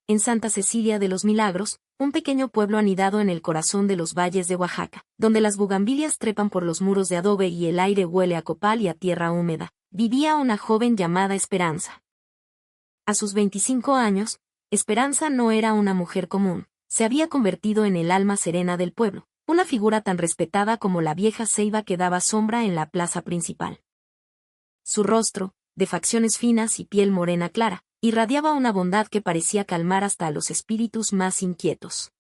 en Santa Cecilia de los Milagros, un pequeño pueblo anidado en el corazón de los valles de Oaxaca, donde las bugambilias trepan por los muros de adobe y el aire huele a copal y a tierra húmeda, vivía una joven llamada Esperanza. A sus 25 años, Esperanza no era una mujer común, se había convertido en el alma serena del pueblo, una figura tan respetada como la vieja ceiba que daba sombra en la plaza principal. Su rostro, de facciones finas y piel morena clara, irradiaba una bondad que parecía calmar hasta a los espíritus más inquietos.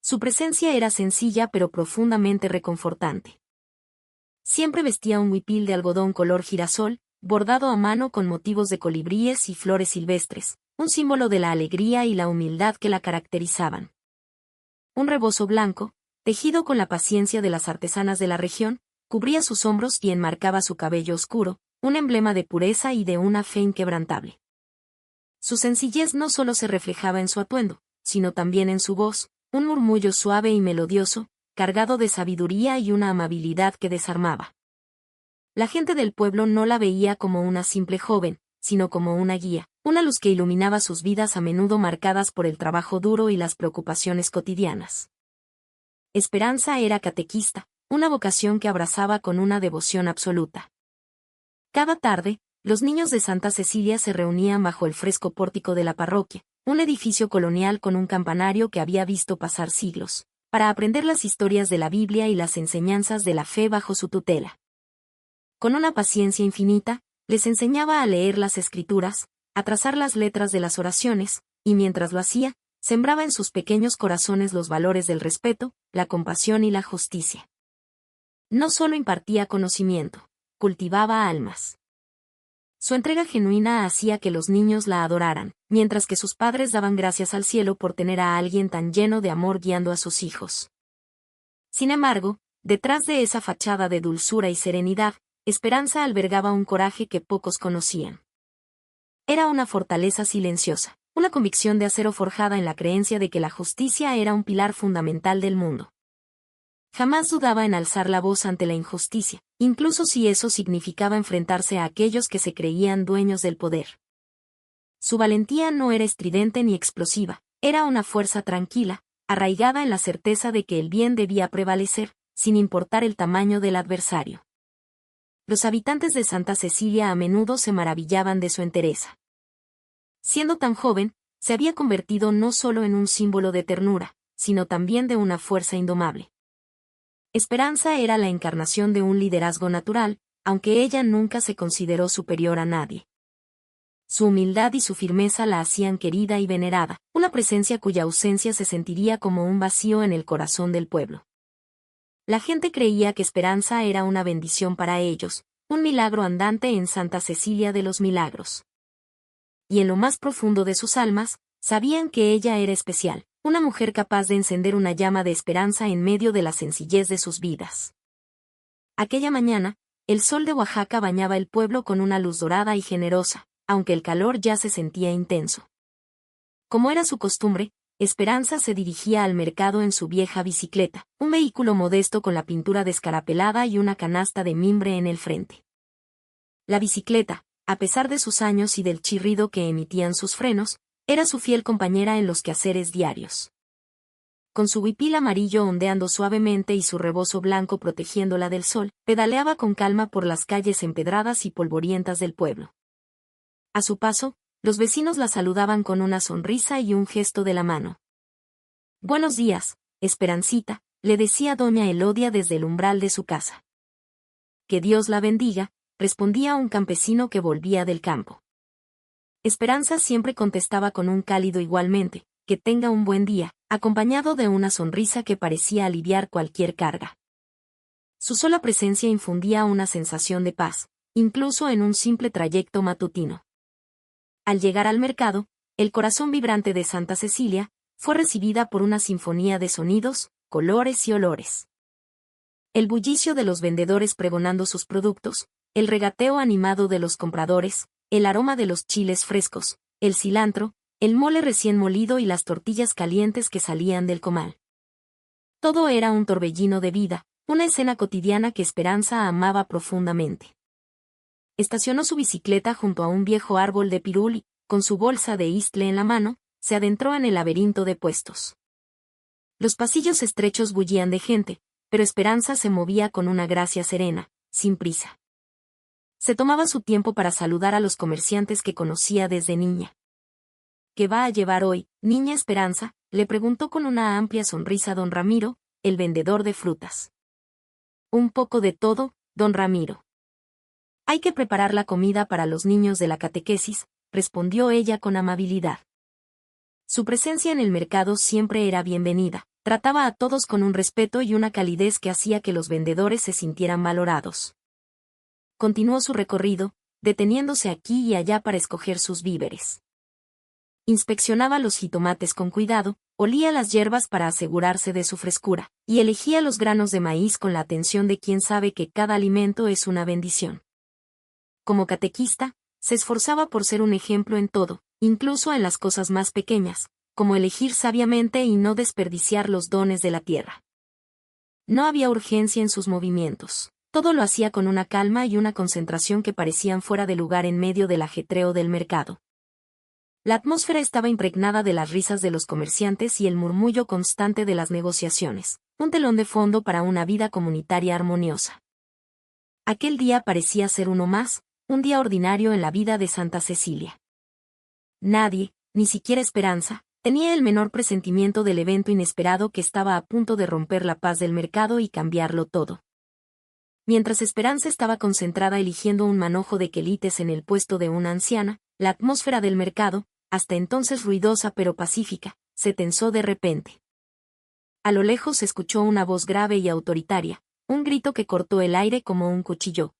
Su presencia era sencilla pero profundamente reconfortante. Siempre vestía un huipil de algodón color girasol, bordado a mano con motivos de colibríes y flores silvestres, un símbolo de la alegría y la humildad que la caracterizaban. Un rebozo blanco, tejido con la paciencia de las artesanas de la región, cubría sus hombros y enmarcaba su cabello oscuro, un emblema de pureza y de una fe inquebrantable. Su sencillez no solo se reflejaba en su atuendo, sino también en su voz, un murmullo suave y melodioso, cargado de sabiduría y una amabilidad que desarmaba. La gente del pueblo no la veía como una simple joven, sino como una guía, una luz que iluminaba sus vidas a menudo marcadas por el trabajo duro y las preocupaciones cotidianas. Esperanza era catequista, una vocación que abrazaba con una devoción absoluta. Cada tarde, los niños de Santa Cecilia se reunían bajo el fresco pórtico de la parroquia, un edificio colonial con un campanario que había visto pasar siglos, para aprender las historias de la Biblia y las enseñanzas de la fe bajo su tutela. Con una paciencia infinita, les enseñaba a leer las escrituras, a trazar las letras de las oraciones, y mientras lo hacía, sembraba en sus pequeños corazones los valores del respeto, la compasión y la justicia. No solo impartía conocimiento, cultivaba almas. Su entrega genuina hacía que los niños la adoraran, mientras que sus padres daban gracias al cielo por tener a alguien tan lleno de amor guiando a sus hijos. Sin embargo, detrás de esa fachada de dulzura y serenidad, Esperanza albergaba un coraje que pocos conocían. Era una fortaleza silenciosa, una convicción de acero forjada en la creencia de que la justicia era un pilar fundamental del mundo. Jamás dudaba en alzar la voz ante la injusticia, incluso si eso significaba enfrentarse a aquellos que se creían dueños del poder. Su valentía no era estridente ni explosiva, era una fuerza tranquila, arraigada en la certeza de que el bien debía prevalecer, sin importar el tamaño del adversario. Los habitantes de Santa Cecilia a menudo se maravillaban de su entereza. Siendo tan joven, se había convertido no solo en un símbolo de ternura, sino también de una fuerza indomable. Esperanza era la encarnación de un liderazgo natural, aunque ella nunca se consideró superior a nadie. Su humildad y su firmeza la hacían querida y venerada, una presencia cuya ausencia se sentiría como un vacío en el corazón del pueblo. La gente creía que Esperanza era una bendición para ellos, un milagro andante en Santa Cecilia de los Milagros. Y en lo más profundo de sus almas, sabían que ella era especial, una mujer capaz de encender una llama de esperanza en medio de la sencillez de sus vidas. Aquella mañana, el sol de Oaxaca bañaba el pueblo con una luz dorada y generosa, aunque el calor ya se sentía intenso. Como era su costumbre, Esperanza se dirigía al mercado en su vieja bicicleta, un vehículo modesto con la pintura descarapelada y una canasta de mimbre en el frente. La bicicleta, a pesar de sus años y del chirrido que emitían sus frenos, era su fiel compañera en los quehaceres diarios. Con su huipil amarillo ondeando suavemente y su rebozo blanco protegiéndola del sol, pedaleaba con calma por las calles empedradas y polvorientas del pueblo. A su paso, los vecinos la saludaban con una sonrisa y un gesto de la mano. «Buenos días, Esperancita», le decía doña Elodia desde el umbral de su casa. «Que Dios la bendiga», respondía un campesino que volvía del campo. Esperanza siempre contestaba con un cálido igualmente, «Que tenga un buen día», acompañado de una sonrisa que parecía aliviar cualquier carga. Su sola presencia infundía una sensación de paz, incluso en un simple trayecto matutino. Al llegar al mercado, el corazón vibrante de Santa Cecilia fue recibida por una sinfonía de sonidos, colores y olores. El bullicio de los vendedores pregonando sus productos, el regateo animado de los compradores, el aroma de los chiles frescos, el cilantro, el mole recién molido y las tortillas calientes que salían del comal. Todo era un torbellino de vida, una escena cotidiana que Esperanza amaba profundamente. Estacionó su bicicleta junto a un viejo árbol de pirul y, con su bolsa de istle en la mano, se adentró en el laberinto de puestos. Los pasillos estrechos bullían de gente, pero Esperanza se movía con una gracia serena, sin prisa. Se tomaba su tiempo para saludar a los comerciantes que conocía desde niña. ¿Qué va a llevar hoy, niña Esperanza?, le preguntó con una amplia sonrisa don Ramiro, el vendedor de frutas. Un poco de todo, don Ramiro. Hay que preparar la comida para los niños de la catequesis, respondió ella con amabilidad. Su presencia en el mercado siempre era bienvenida, trataba a todos con un respeto y una calidez que hacía que los vendedores se sintieran valorados. Continuó su recorrido, deteniéndose aquí y allá para escoger sus víveres. Inspeccionaba los jitomates con cuidado, olía las hierbas para asegurarse de su frescura, y elegía los granos de maíz con la atención de quien sabe que cada alimento es una bendición. Como catequista, se esforzaba por ser un ejemplo en todo, incluso en las cosas más pequeñas, como elegir sabiamente y no desperdiciar los dones de la tierra. No había urgencia en sus movimientos. Todo lo hacía con una calma y una concentración que parecían fuera de lugar en medio del ajetreo del mercado. La atmósfera estaba impregnada de las risas de los comerciantes y el murmullo constante de las negociaciones, un telón de fondo para una vida comunitaria armoniosa. Aquel día parecía ser uno más, un día ordinario en la vida de Santa Cecilia. Nadie, ni siquiera Esperanza, tenía el menor presentimiento del evento inesperado que estaba a punto de romper la paz del mercado y cambiarlo todo. Mientras Esperanza estaba concentrada eligiendo un manojo de quelites en el puesto de una anciana, la atmósfera del mercado, hasta entonces ruidosa pero pacífica, se tensó de repente. A lo lejos se escuchó una voz grave y autoritaria, un grito que cortó el aire como un cuchillo.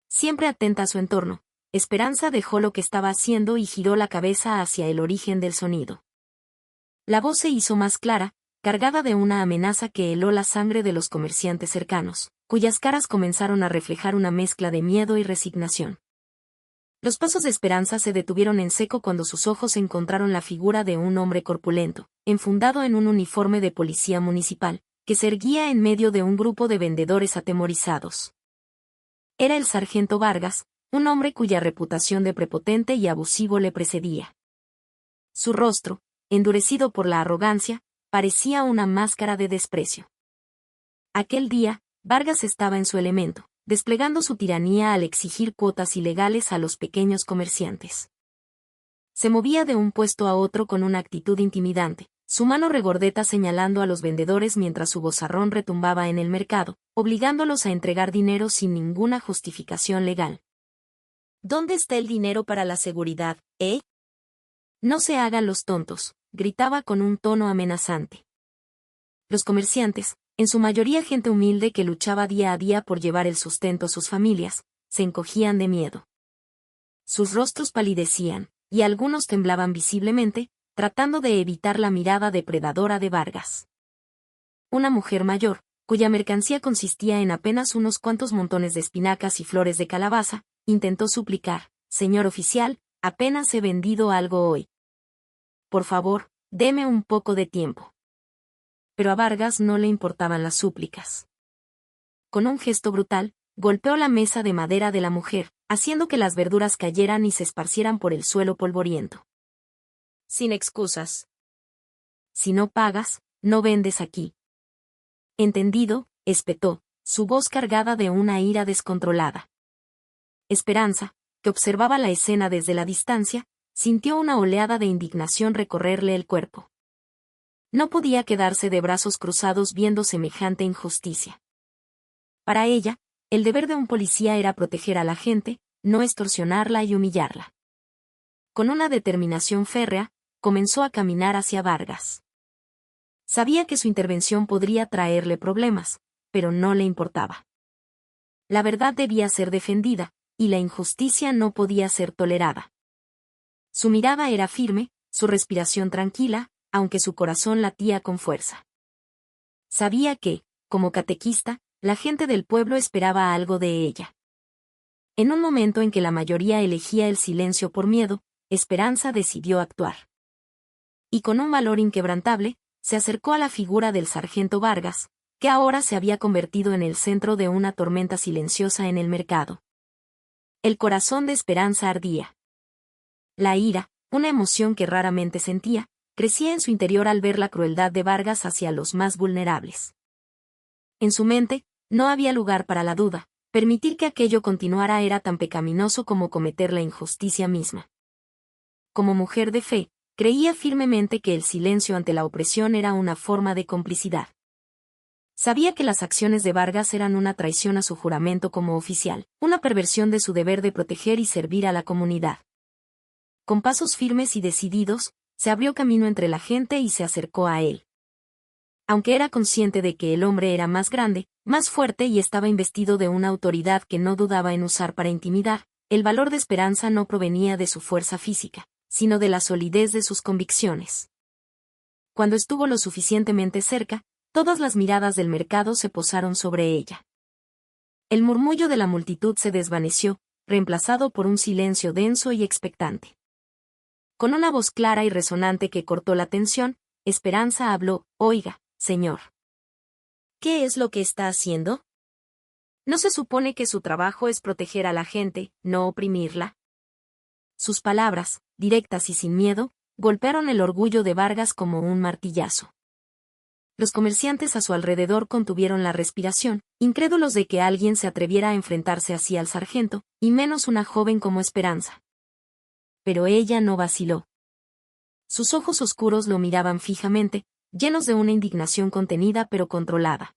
Siempre atenta a su entorno, Esperanza dejó lo que estaba haciendo y giró la cabeza hacia el origen del sonido. La voz se hizo más clara, cargada de una amenaza que heló la sangre de los comerciantes cercanos, cuyas caras comenzaron a reflejar una mezcla de miedo y resignación. Los pasos de Esperanza se detuvieron en seco cuando sus ojos encontraron la figura de un hombre corpulento, enfundado en un uniforme de policía municipal, que se erguía en medio de un grupo de vendedores atemorizados. Era el sargento Vargas, un hombre cuya reputación de prepotente y abusivo le precedía. Su rostro, endurecido por la arrogancia, parecía una máscara de desprecio. Aquel día, Vargas estaba en su elemento, desplegando su tiranía al exigir cuotas ilegales a los pequeños comerciantes. Se movía de un puesto a otro con una actitud intimidante, su mano regordeta señalando a los vendedores mientras su vozarrón retumbaba en el mercado, obligándolos a entregar dinero sin ninguna justificación legal. ¿Dónde está el dinero para la seguridad, eh? No se hagan los tontos, gritaba con un tono amenazante. Los comerciantes, en su mayoría gente humilde que luchaba día a día por llevar el sustento a sus familias, se encogían de miedo. Sus rostros palidecían, y algunos temblaban visiblemente, tratando de evitar la mirada depredadora de Vargas. Una mujer mayor, cuya mercancía consistía en apenas unos cuantos montones de espinacas y flores de calabaza, intentó suplicar: «Señor oficial, apenas he vendido algo hoy. Por favor, deme un poco de tiempo». Pero a Vargas no le importaban las súplicas. Con un gesto brutal, golpeó la mesa de madera de la mujer, haciendo que las verduras cayeran y se esparcieran por el suelo polvoriento. «Sin excusas. Si no pagas, no vendes aquí». «Entendido», espetó, su voz cargada de una ira descontrolada. Esperanza, que observaba la escena desde la distancia, sintió una oleada de indignación recorrerle el cuerpo. No podía quedarse de brazos cruzados viendo semejante injusticia. Para ella, el deber de un policía era proteger a la gente, no extorsionarla y humillarla. Con una determinación férrea, comenzó a caminar hacia Vargas. Sabía que su intervención podría traerle problemas, pero no le importaba. La verdad debía ser defendida, y la injusticia no podía ser tolerada. Su mirada era firme, su respiración tranquila, aunque su corazón latía con fuerza. Sabía que, como catequista, la gente del pueblo esperaba algo de ella. En un momento en que la mayoría elegía el silencio por miedo, Esperanza decidió actuar. Y con un valor inquebrantable, se acercó a la figura del sargento Vargas, que ahora se había convertido en el centro de una tormenta silenciosa en el mercado. El corazón de Esperanza ardía. La ira, una emoción que raramente sentía, crecía en su interior al ver la crueldad de Vargas hacia los más vulnerables. En su mente, no había lugar para la duda. Permitir que aquello continuara era tan pecaminoso como cometer la injusticia misma. Como mujer de fe, creía firmemente que el silencio ante la opresión era una forma de complicidad. Sabía que las acciones de Vargas eran una traición a su juramento como oficial, una perversión de su deber de proteger y servir a la comunidad. Con pasos firmes y decididos, se abrió camino entre la gente y se acercó a él. Aunque era consciente de que el hombre era más grande, más fuerte y estaba investido de una autoridad que no dudaba en usar para intimidar, el valor de Esperanza no provenía de su fuerza física, sino de la solidez de sus convicciones. Cuando estuvo lo suficientemente cerca, todas las miradas del mercado se posaron sobre ella. El murmullo de la multitud se desvaneció, reemplazado por un silencio denso y expectante. Con una voz clara y resonante que cortó la tensión, Esperanza habló: «Oiga, señor. ¿Qué es lo que está haciendo? ¿No se supone que su trabajo es proteger a la gente, no oprimirla?» Sus palabras, directas y sin miedo, golpearon el orgullo de Vargas como un martillazo. Los comerciantes a su alrededor contuvieron la respiración, incrédulos de que alguien se atreviera a enfrentarse así al sargento, y menos una joven como Esperanza. Pero ella no vaciló. Sus ojos oscuros lo miraban fijamente, llenos de una indignación contenida pero controlada.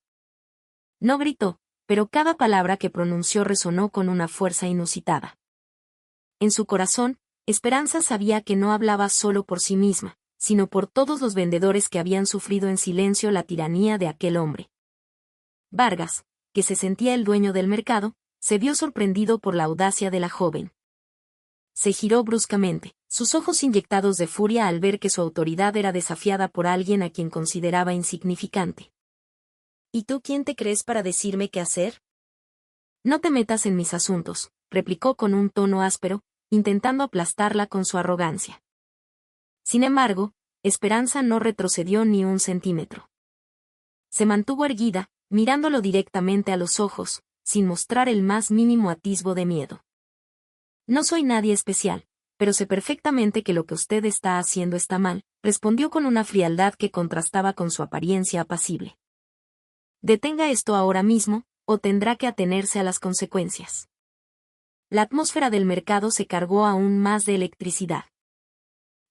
No gritó, pero cada palabra que pronunció resonó con una fuerza inusitada. En su corazón, Esperanza sabía que no hablaba solo por sí misma, sino por todos los vendedores que habían sufrido en silencio la tiranía de aquel hombre. Vargas, que se sentía el dueño del mercado, se vio sorprendido por la audacia de la joven. Se giró bruscamente, sus ojos inyectados de furia al ver que su autoridad era desafiada por alguien a quien consideraba insignificante. «¿Y tú quién te crees para decirme qué hacer?» «No te metas en mis asuntos», replicó con un tono áspero, intentando aplastarla con su arrogancia. Sin embargo, Esperanza no retrocedió ni un centímetro. Se mantuvo erguida, mirándolo directamente a los ojos, sin mostrar el más mínimo atisbo de miedo. «No soy nadie especial, pero sé perfectamente que lo que usted está haciendo está mal», respondió con una frialdad que contrastaba con su apariencia apacible. «Detenga esto ahora mismo, o tendrá que atenerse a las consecuencias». La atmósfera del mercado se cargó aún más de electricidad.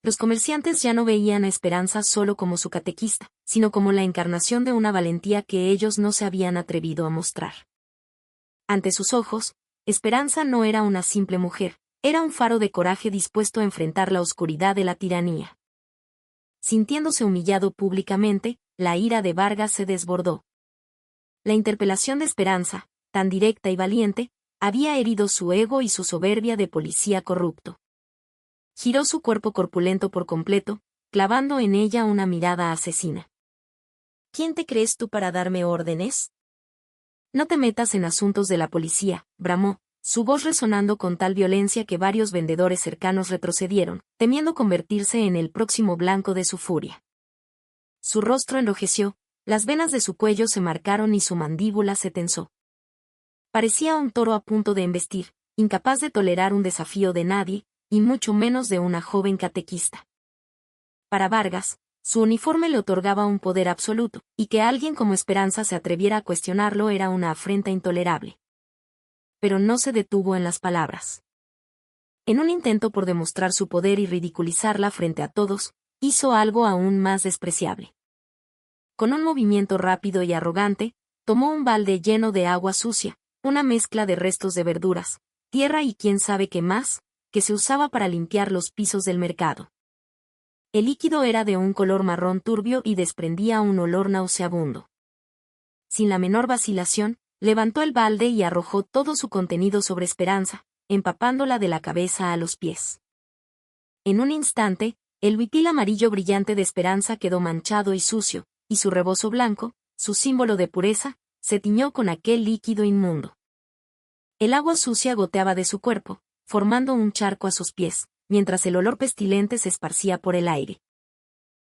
Los comerciantes ya no veían a Esperanza solo como su catequista, sino como la encarnación de una valentía que ellos no se habían atrevido a mostrar. Ante sus ojos, Esperanza no era una simple mujer, era un faro de coraje dispuesto a enfrentar la oscuridad de la tiranía. Sintiéndose humillado públicamente, la ira de Vargas se desbordó. La interpelación de Esperanza, tan directa y valiente, había herido su ego y su soberbia de policía corrupto. Giró su cuerpo corpulento por completo, clavando en ella una mirada asesina. «¿Quién te crees tú para darme órdenes?» «No te metas en asuntos de la policía», bramó, su voz resonando con tal violencia que varios vendedores cercanos retrocedieron, temiendo convertirse en el próximo blanco de su furia. Su rostro enrojeció, las venas de su cuello se marcaron y su mandíbula se tensó. Parecía un toro a punto de embestir, incapaz de tolerar un desafío de nadie, y mucho menos de una joven catequista. Para Vargas, su uniforme le otorgaba un poder absoluto, y que alguien como Esperanza se atreviera a cuestionarlo era una afrenta intolerable. Pero no se detuvo en las palabras. En un intento por demostrar su poder y ridiculizarla frente a todos, hizo algo aún más despreciable. Con un movimiento rápido y arrogante, tomó un balde lleno de agua sucia, una mezcla de restos de verduras, tierra y quién sabe qué más, que se usaba para limpiar los pisos del mercado. El líquido era de un color marrón turbio y desprendía un olor nauseabundo. Sin la menor vacilación, levantó el balde y arrojó todo su contenido sobre Esperanza, empapándola de la cabeza a los pies. En un instante, el huipil amarillo brillante de Esperanza quedó manchado y sucio, y su rebozo blanco, su símbolo de pureza, se tiñó con aquel líquido inmundo. El agua sucia goteaba de su cuerpo, formando un charco a sus pies, mientras el olor pestilente se esparcía por el aire.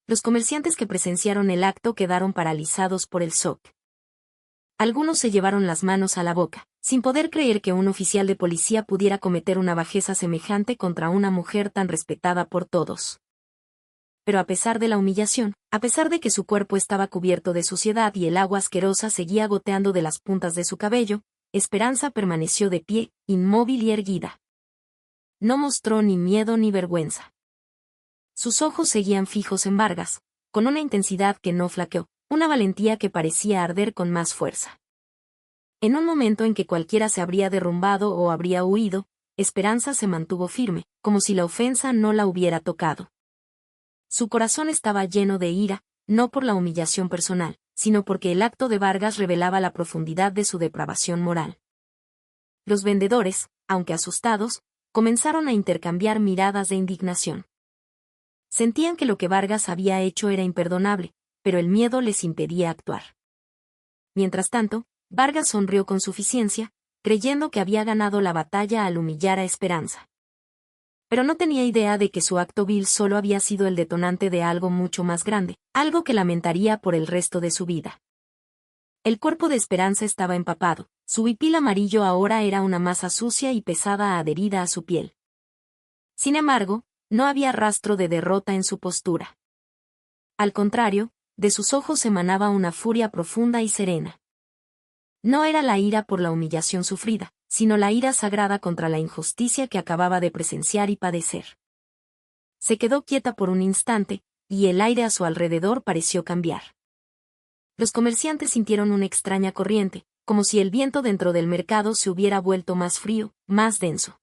Los comerciantes que presenciaron el acto quedaron paralizados por el shock. Algunos se llevaron las manos a la boca, sin poder creer que un oficial de policía pudiera cometer una bajeza semejante contra una mujer tan respetada por todos. Pero a pesar de la humillación, a pesar de que su cuerpo estaba cubierto de suciedad y el agua asquerosa seguía goteando de las puntas de su cabello, Esperanza permaneció de pie, inmóvil y erguida. No mostró ni miedo ni vergüenza. Sus ojos seguían fijos en Vargas, con una intensidad que no flaqueó, una valentía que parecía arder con más fuerza. En un momento en que cualquiera se habría derrumbado o habría huido, Esperanza se mantuvo firme, como si la ofensa no la hubiera tocado. Su corazón estaba lleno de ira, no por la humillación personal, sino porque el acto de Vargas revelaba la profundidad de su depravación moral. Los vendedores, aunque asustados, comenzaron a intercambiar miradas de indignación. Sentían que lo que Vargas había hecho era imperdonable, pero el miedo les impedía actuar. Mientras tanto, Vargas sonrió con suficiencia, creyendo que había ganado la batalla al humillar a Esperanza. Pero no tenía idea de que su acto vil solo había sido el detonante de algo mucho más grande, algo que lamentaría por el resto de su vida. El cuerpo de Esperanza estaba empapado, su huipil amarillo ahora era una masa sucia y pesada adherida a su piel. Sin embargo, no había rastro de derrota en su postura. Al contrario, de sus ojos emanaba una furia profunda y serena. No era la ira por la humillación sufrida, sino la ira sagrada contra la injusticia que acababa de presenciar y padecer. Se quedó quieta por un instante, y el aire a su alrededor pareció cambiar. Los comerciantes sintieron una extraña corriente, como si el viento dentro del mercado se hubiera vuelto más frío, más denso.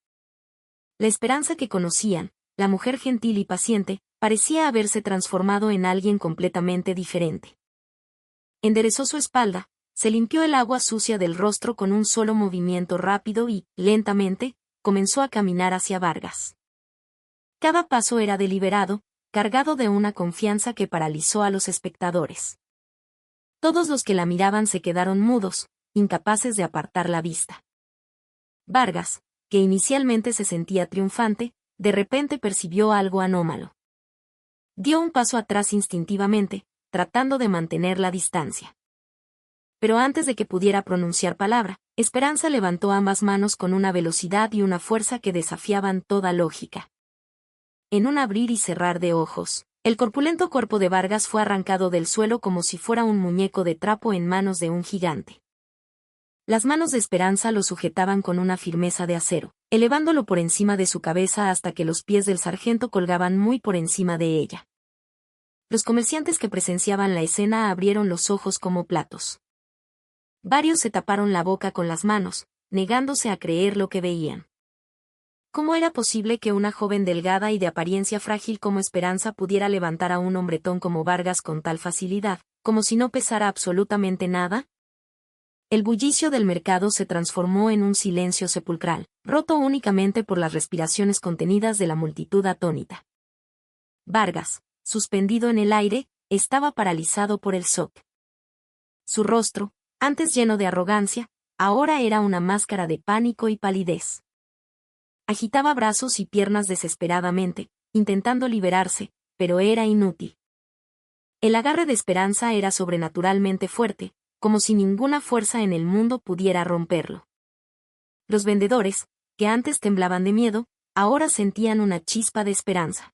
La Esperanza que conocían, la mujer gentil y paciente, parecía haberse transformado en alguien completamente diferente. Enderezó su espalda, se limpió el agua sucia del rostro con un solo movimiento rápido y, lentamente, comenzó a caminar hacia Vargas. Cada paso era deliberado, cargado de una confianza que paralizó a los espectadores. Todos los que la miraban se quedaron mudos, incapaces de apartar la vista. Vargas, que inicialmente se sentía triunfante, de repente percibió algo anómalo. Dio un paso atrás instintivamente, tratando de mantener la distancia. Pero antes de que pudiera pronunciar palabra, Esperanza levantó ambas manos con una velocidad y una fuerza que desafiaban toda lógica. En un abrir y cerrar de ojos, el corpulento cuerpo de Vargas fue arrancado del suelo como si fuera un muñeco de trapo en manos de un gigante. Las manos de Esperanza lo sujetaban con una firmeza de acero, elevándolo por encima de su cabeza hasta que los pies del sargento colgaban muy por encima de ella. Los comerciantes que presenciaban la escena abrieron los ojos como platos. Varios se taparon la boca con las manos, negándose a creer lo que veían. ¿Cómo era posible que una joven delgada y de apariencia frágil como Esperanza pudiera levantar a un hombretón como Vargas con tal facilidad, como si no pesara absolutamente nada? El bullicio del mercado se transformó en un silencio sepulcral, roto únicamente por las respiraciones contenidas de la multitud atónita. Vargas, suspendido en el aire, estaba paralizado por el shock. Su rostro, antes lleno de arrogancia, ahora era una máscara de pánico y palidez. Agitaba brazos y piernas desesperadamente, intentando liberarse, pero era inútil. El agarre de Esperanza era sobrenaturalmente fuerte, como si ninguna fuerza en el mundo pudiera romperlo. Los vendedores, que antes temblaban de miedo, ahora sentían una chispa de esperanza.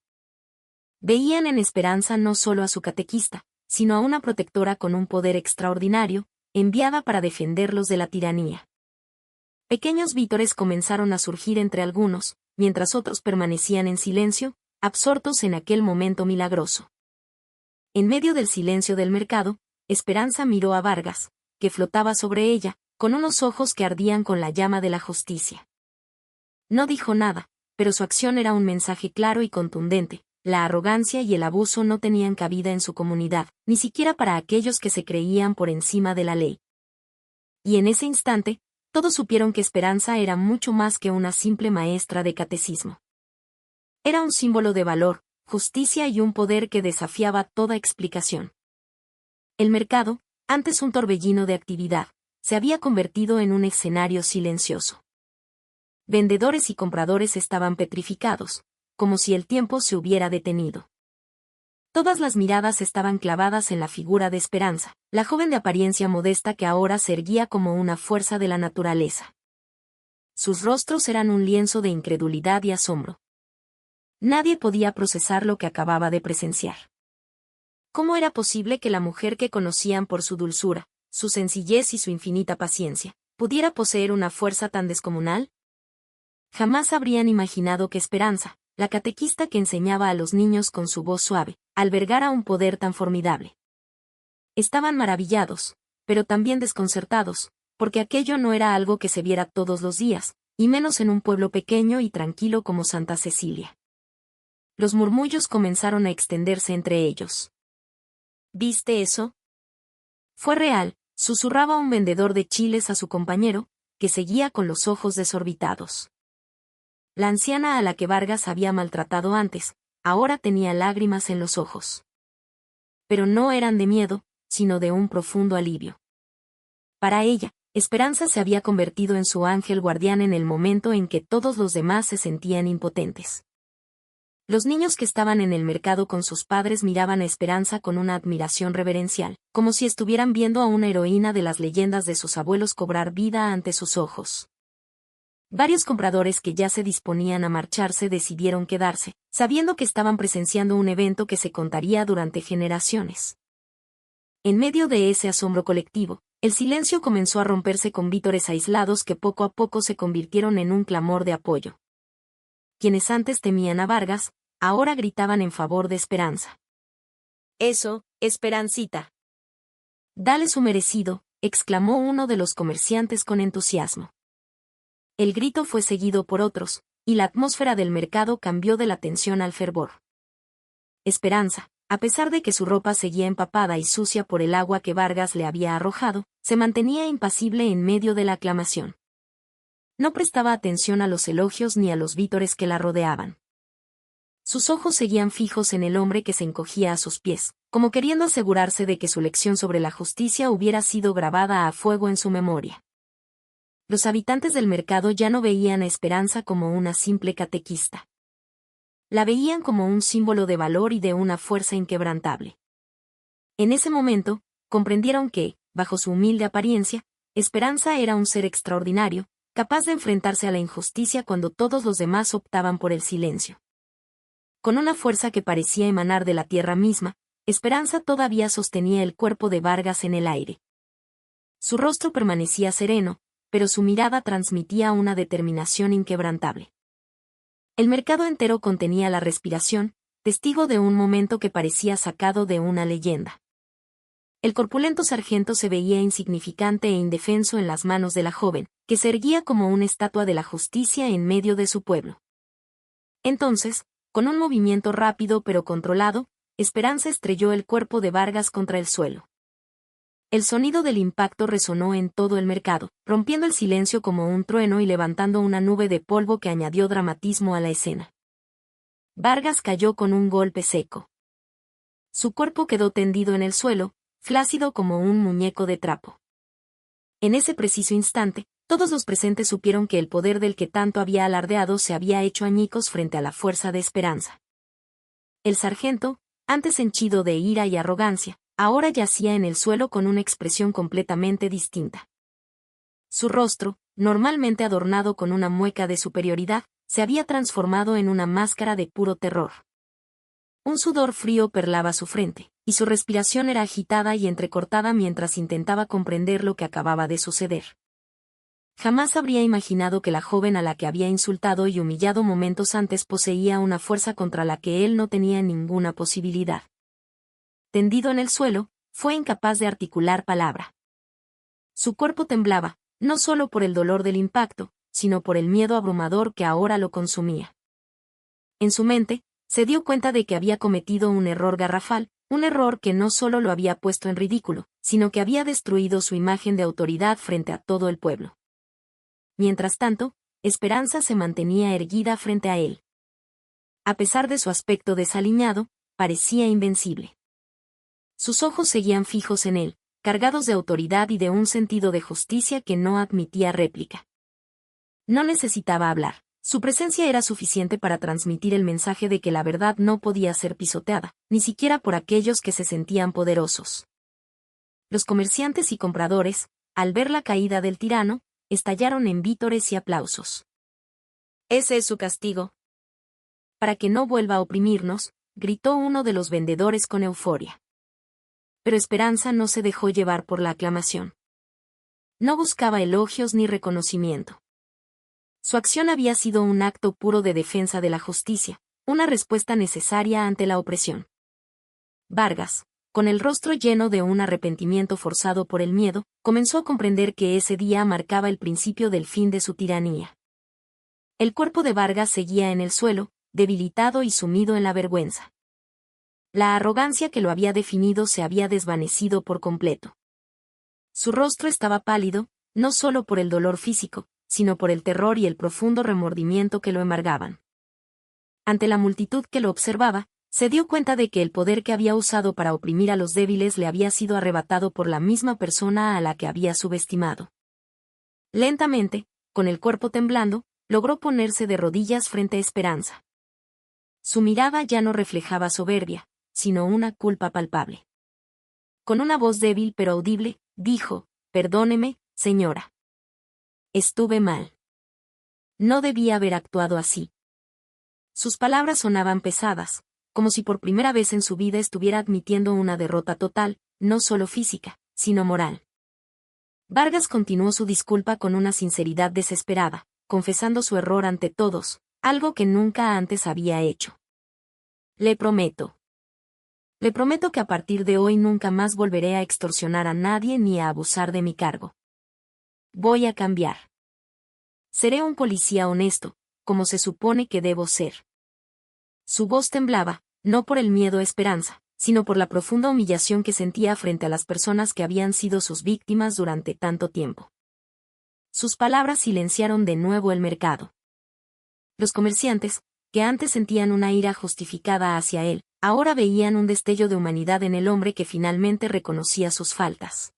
Veían en Esperanza no solo a su catequista, sino a una protectora con un poder extraordinario, enviada para defenderlos de la tiranía. Pequeños vítores comenzaron a surgir entre algunos, mientras otros permanecían en silencio, absortos en aquel momento milagroso. En medio del silencio del mercado, Esperanza miró a Vargas, que flotaba sobre ella, con unos ojos que ardían con la llama de la justicia. No dijo nada, pero su acción era un mensaje claro y contundente. La arrogancia y el abuso no tenían cabida en su comunidad, ni siquiera para aquellos que se creían por encima de la ley. Y en ese instante, todos supieron que Esperanza era mucho más que una simple maestra de catecismo. Era un símbolo de valor, justicia y un poder que desafiaba toda explicación. El mercado, antes un torbellino de actividad, se había convertido en un escenario silencioso. Vendedores y compradores estaban petrificados, como si el tiempo se hubiera detenido. Todas las miradas estaban clavadas en la figura de Esperanza, la joven de apariencia modesta que ahora se erguía como una fuerza de la naturaleza. Sus rostros eran un lienzo de incredulidad y asombro. Nadie podía procesar lo que acababa de presenciar. ¿Cómo era posible que la mujer que conocían por su dulzura, su sencillez y su infinita paciencia, pudiera poseer una fuerza tan descomunal? Jamás habrían imaginado que Esperanza, la catequista que enseñaba a los niños con su voz suave, albergara un poder tan formidable. Estaban maravillados, pero también desconcertados, porque aquello no era algo que se viera todos los días, y menos en un pueblo pequeño y tranquilo como Santa Cecilia. Los murmullos comenzaron a extenderse entre ellos. ¿Viste eso? Fue real, susurraba un vendedor de chiles a su compañero, que seguía con los ojos desorbitados. La anciana a la que Vargas había maltratado antes, ahora tenía lágrimas en los ojos. Pero no eran de miedo, sino de un profundo alivio. Para ella, Esperanza se había convertido en su ángel guardián en el momento en que todos los demás se sentían impotentes. Los niños que estaban en el mercado con sus padres miraban a Esperanza con una admiración reverencial, como si estuvieran viendo a una heroína de las leyendas de sus abuelos cobrar vida ante sus ojos. Varios compradores que ya se disponían a marcharse decidieron quedarse, sabiendo que estaban presenciando un evento que se contaría durante generaciones. En medio de ese asombro colectivo, el silencio comenzó a romperse con vítores aislados que poco a poco se convirtieron en un clamor de apoyo. Quienes antes temían a Vargas, ahora gritaban en favor de Esperanza. «Eso, Esperancita». «Dale su merecido», exclamó uno de los comerciantes con entusiasmo. El grito fue seguido por otros, y la atmósfera del mercado cambió de la tensión al fervor. Esperanza, a pesar de que su ropa seguía empapada y sucia por el agua que Vargas le había arrojado, se mantenía impasible en medio de la aclamación. No prestaba atención a los elogios ni a los vítores que la rodeaban. Sus ojos seguían fijos en el hombre que se encogía a sus pies, como queriendo asegurarse de que su lección sobre la justicia hubiera sido grabada a fuego en su memoria. Los habitantes del mercado ya no veían a Esperanza como una simple catequista. La veían como un símbolo de valor y de una fuerza inquebrantable. En ese momento, comprendieron que, bajo su humilde apariencia, Esperanza era un ser extraordinario, capaz de enfrentarse a la injusticia cuando todos los demás optaban por el silencio. Con una fuerza que parecía emanar de la tierra misma, Esperanza todavía sostenía el cuerpo de Vargas en el aire. Su rostro permanecía sereno, pero su mirada transmitía una determinación inquebrantable. El mercado entero contenía la respiración, testigo de un momento que parecía sacado de una leyenda. El corpulento sargento se veía insignificante e indefenso en las manos de la joven, que se erguía como una estatua de la justicia en medio de su pueblo. Entonces, con un movimiento rápido pero controlado, Esperanza estrelló el cuerpo de Vargas contra el suelo. El sonido del impacto resonó en todo el mercado, rompiendo el silencio como un trueno y levantando una nube de polvo que añadió dramatismo a la escena. Vargas cayó con un golpe seco. Su cuerpo quedó tendido en el suelo, flácido como un muñeco de trapo. En ese preciso instante, todos los presentes supieron que el poder del que tanto había alardeado se había hecho añicos frente a la fuerza de Esperanza. El sargento, antes henchido de ira y arrogancia, ahora yacía en el suelo con una expresión completamente distinta. Su rostro, normalmente adornado con una mueca de superioridad, se había transformado en una máscara de puro terror. Un sudor frío perlaba su frente, y su respiración era agitada y entrecortada mientras intentaba comprender lo que acababa de suceder. Jamás habría imaginado que la joven a la que había insultado y humillado momentos antes poseía una fuerza contra la que él no tenía ninguna posibilidad. Tendido en el suelo, fue incapaz de articular palabra. Su cuerpo temblaba, no solo por el dolor del impacto, sino por el miedo abrumador que ahora lo consumía. En su mente, se dio cuenta de que había cometido un error garrafal, un error que no solo lo había puesto en ridículo, sino que había destruido su imagen de autoridad frente a todo el pueblo. Mientras tanto, Esperanza se mantenía erguida frente a él. A pesar de su aspecto desaliñado, parecía invencible. Sus ojos seguían fijos en él, cargados de autoridad y de un sentido de justicia que no admitía réplica. No necesitaba hablar, Su presencia era suficiente para transmitir el mensaje de que la verdad no podía ser pisoteada, ni siquiera por aquellos que se sentían poderosos. Los comerciantes y compradores, al ver la caída del tirano, estallaron en vítores y aplausos. «Ese es su castigo. Para que no vuelva a oprimirnos», gritó uno de los vendedores con euforia. Pero Esperanza no se dejó llevar por la aclamación. No buscaba elogios ni reconocimiento. Su acción había sido un acto puro de defensa de la justicia, una respuesta necesaria ante la opresión. Vargas, con el rostro lleno de un arrepentimiento forzado por el miedo, comenzó a comprender que ese día marcaba el principio del fin de su tiranía. El cuerpo de Vargas seguía en el suelo, debilitado y sumido en la vergüenza. La arrogancia que lo había definido se había desvanecido por completo. Su rostro estaba pálido, no solo por el dolor físico, sino por el terror y el profundo remordimiento que lo embargaban. Ante la multitud que lo observaba, se dio cuenta de que el poder que había usado para oprimir a los débiles le había sido arrebatado por la misma persona a la que había subestimado. Lentamente, con el cuerpo temblando, logró ponerse de rodillas frente a Esperanza. Su mirada ya no reflejaba soberbia, sino una culpa palpable. Con una voz débil pero audible, dijo: «Perdóneme, señora. Estuve mal. No debía haber actuado así». Sus palabras sonaban pesadas, como si por primera vez en su vida estuviera admitiendo una derrota total, no solo física, sino moral. Vargas continuó su disculpa con una sinceridad desesperada, confesando su error ante todos, algo que nunca antes había hecho. Le prometo que a partir de hoy nunca más volveré a extorsionar a nadie ni a abusar de mi cargo. Voy a cambiar. Seré un policía honesto, como se supone que debo ser». Su voz temblaba, no por el miedo a Esperanza, sino por la profunda humillación que sentía frente a las personas que habían sido sus víctimas durante tanto tiempo. Sus palabras silenciaron de nuevo el mercado. Los comerciantes, que antes sentían una ira justificada hacia él, ahora veían un destello de humanidad en el hombre que finalmente reconocía sus faltas.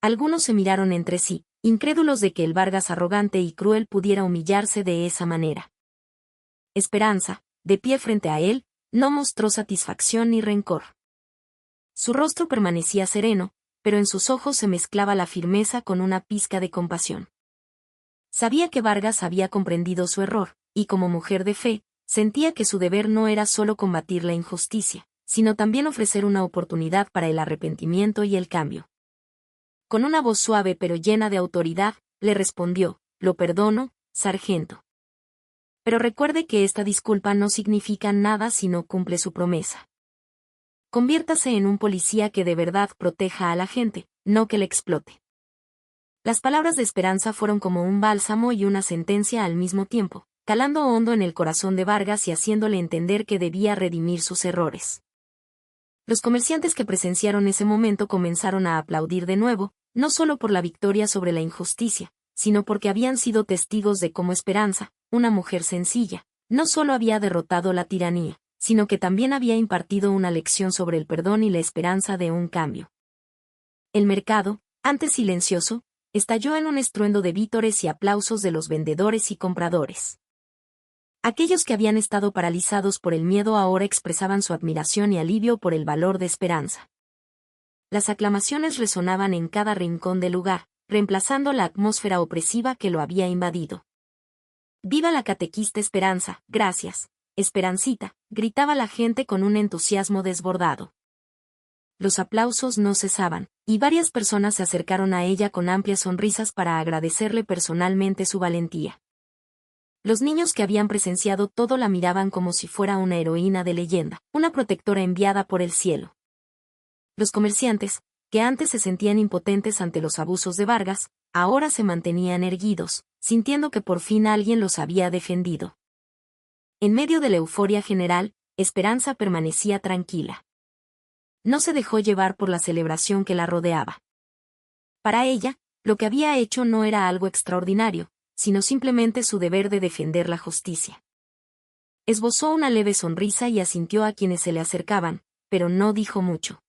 Algunos se miraron entre sí, incrédulos de que el Vargas arrogante y cruel pudiera humillarse de esa manera. Esperanza, de pie frente a él, no mostró satisfacción ni rencor. Su rostro permanecía sereno, pero en sus ojos se mezclaba la firmeza con una pizca de compasión. Sabía que Vargas había comprendido su error, y como mujer de fe, sentía que su deber no era solo combatir la injusticia, sino también ofrecer una oportunidad para el arrepentimiento y el cambio. Con una voz suave pero llena de autoridad, le respondió: «Lo perdono, sargento. Pero recuerde que esta disculpa no significa nada si no cumple su promesa. Conviértase en un policía que de verdad proteja a la gente, no que le explote». Las palabras de Esperanza fueron como un bálsamo y una sentencia al mismo tiempo, calando hondo en el corazón de Vargas y haciéndole entender que debía redimir sus errores. Los comerciantes que presenciaron ese momento comenzaron a aplaudir de nuevo, no solo por la victoria sobre la injusticia, sino porque habían sido testigos de cómo Esperanza, una mujer sencilla, no solo había derrotado la tiranía, sino que también había impartido una lección sobre el perdón y la esperanza de un cambio. El mercado, antes silencioso, estalló en un estruendo de vítores y aplausos de los vendedores y compradores. Aquellos que habían estado paralizados por el miedo ahora expresaban su admiración y alivio por el valor de Esperanza. Las aclamaciones resonaban en cada rincón del lugar, reemplazando la atmósfera opresiva que lo había invadido. «¡Viva la catequista Esperanza! ¡Gracias, Esperancita!», gritaba la gente con un entusiasmo desbordado. Los aplausos no cesaban, y varias personas se acercaron a ella con amplias sonrisas para agradecerle personalmente su valentía. Los niños que habían presenciado todo la miraban como si fuera una heroína de leyenda, una protectora enviada por el cielo. Los comerciantes, que antes se sentían impotentes ante los abusos de Vargas, ahora se mantenían erguidos, sintiendo que por fin alguien los había defendido. En medio de la euforia general, Esperanza permanecía tranquila. No se dejó llevar por la celebración que la rodeaba. Para ella, lo que había hecho no era algo extraordinario, sino simplemente su deber de defender la justicia. Esbozó una leve sonrisa y asintió a quienes se le acercaban, pero no dijo mucho.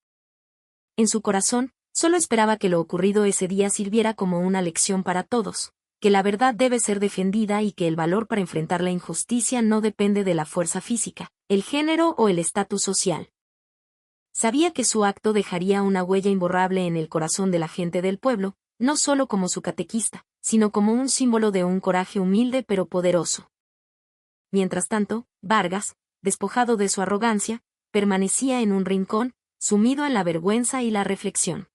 En su corazón, solo esperaba que lo ocurrido ese día sirviera como una lección para todos, que la verdad debe ser defendida y que el valor para enfrentar la injusticia no depende de la fuerza física, el género o el estatus social. Sabía que su acto dejaría una huella imborrable en el corazón de la gente del pueblo, no solo como su catequista, sino como un símbolo de un coraje humilde pero poderoso. Mientras tanto, Vargas, despojado de su arrogancia, permanecía en un rincón, sumido en la vergüenza y la reflexión.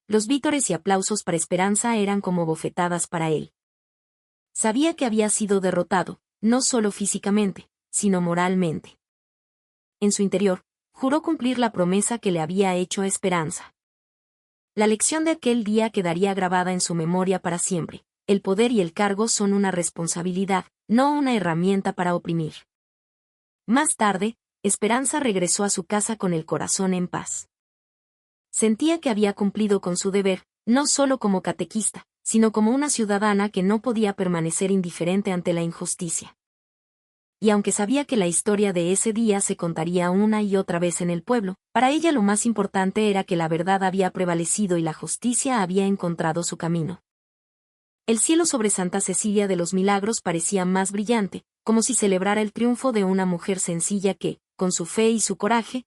Los vítores y aplausos para Esperanza eran como bofetadas para él. Sabía que había sido derrotado, no solo físicamente, sino moralmente. En su interior, juró cumplir la promesa que le había hecho a Esperanza. La lección de aquel día quedaría grabada en su memoria para siempre. El poder y el cargo son una responsabilidad, no una herramienta para oprimir. Más tarde, Esperanza regresó a su casa con el corazón en paz. Sentía que había cumplido con su deber, no solo como catequista, sino como una ciudadana que no podía permanecer indiferente ante la injusticia. Y aunque sabía que la historia de ese día se contaría una y otra vez en el pueblo, para ella lo más importante era que la verdad había prevalecido y la justicia había encontrado su camino. El cielo sobre Santa Cecilia de los Milagros parecía más brillante, como si celebrara el triunfo de una mujer sencilla que, con su fe y su coraje,